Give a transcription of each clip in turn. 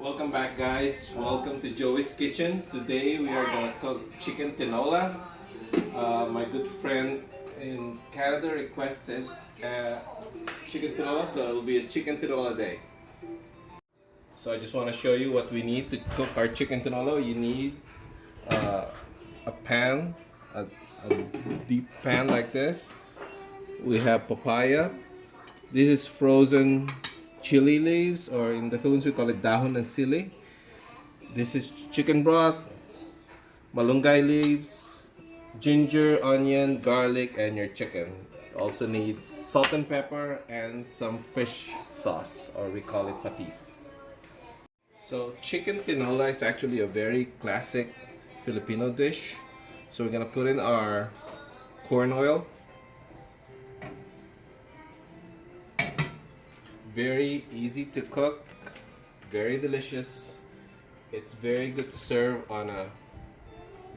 Welcome back, guys. Welcome to Joey's Kitchen. Today we are gonna cook chicken tinola. My good friend in Canada requested chicken tinola, so it'll be a chicken tinola day. So I just want to show you what we need to cook our chicken tinola. You need a pan, a deep pan like this. We have papaya. This is frozen chili leaves, or in the Philippines we call it dahon ng sili. This is chicken broth, malunggay leaves, ginger, onion, garlic, and your chicken. Also needs salt and pepper and some fish sauce, or we call it patis. So chicken tinola is actually a very classic Filipino dish. So we're gonna put in our corn oil. Very easy to cook, very delicious. It's very good to serve on a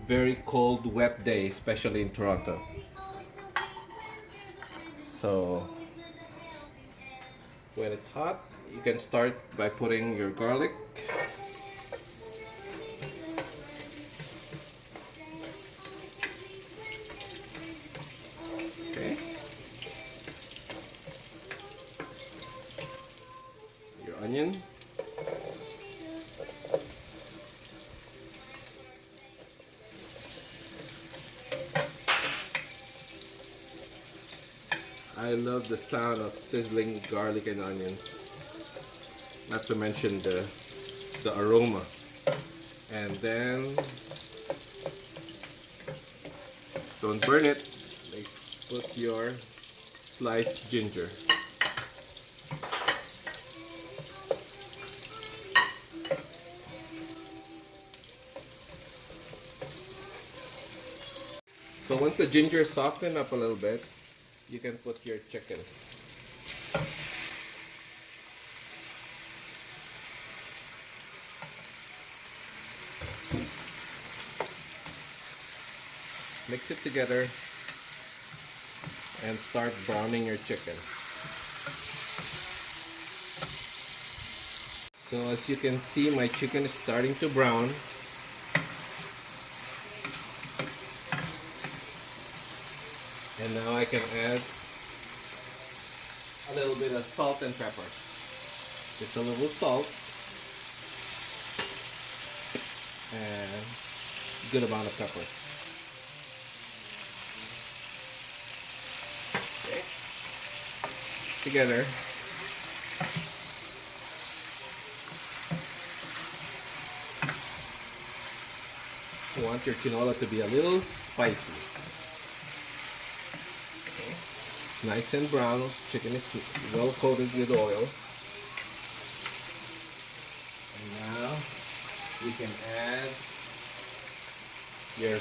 very cold, wet day, especially in Toronto. So when it's hot, you can start by putting your garlic. Okay. Your onion. I love the sound of sizzling garlic and onions. Not to mention the aroma. And then don't burn it. Put your sliced ginger. So once the ginger softens up a little bit, you can put your chicken. Mix it together and start browning your chicken. So as you can see, my chicken is starting to brown. And now I can add a little bit of salt and pepper. Just a little salt and a good amount of pepper. Okay. Together. You want your tinola to be a little spicy. Nice and brown. Chicken is well coated with oil. And now you can add your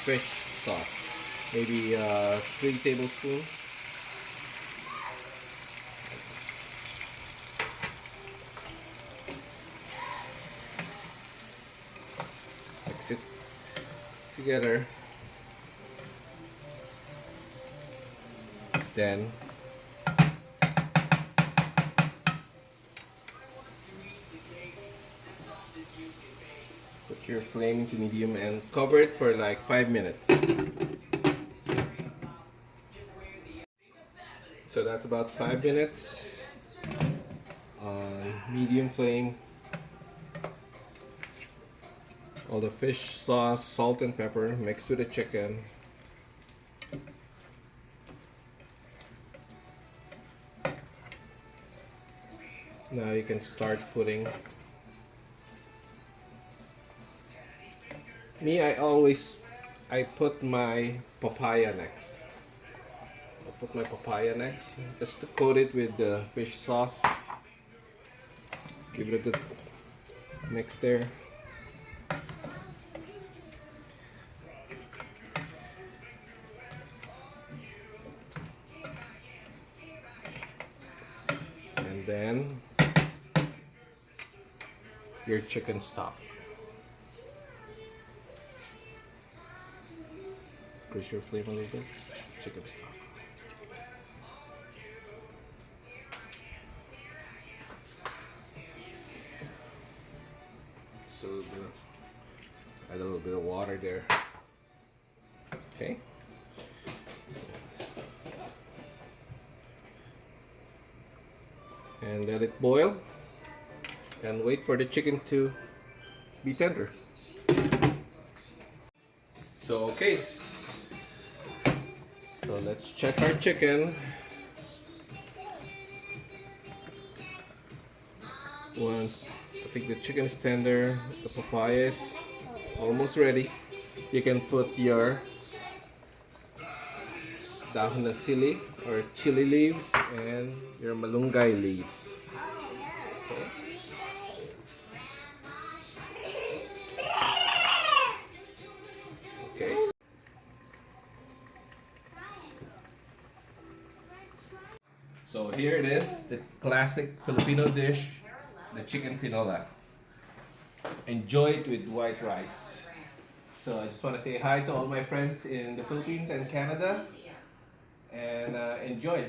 fish sauce. Maybe 3 tablespoons. Mix it together. Then put your flame to medium and cover it for like 5 minutes. So that's about 5 minutes on medium flame. All the fish sauce, salt and pepper mixed with the chicken. Now you can start putting. I put my papaya next. I put my papaya next just to coat it with the fish sauce. Give it a good mix there. And then your chicken stock. Increase your flame a little bit. Chicken stock. So we're gonna add a little bit of water there. Okay. And let it boil. And wait for the chicken to be tender. So okay. So let's check our chicken. Once I think the chicken is tender, the papaya is almost ready, you can put your dahon na sili or chili leaves and your malunggay leaves. Okay. So here it is, the classic Filipino dish, the chicken tinola. Enjoy it with white rice. So I just want to say hi to all my friends in the Philippines and Canada, and enjoy.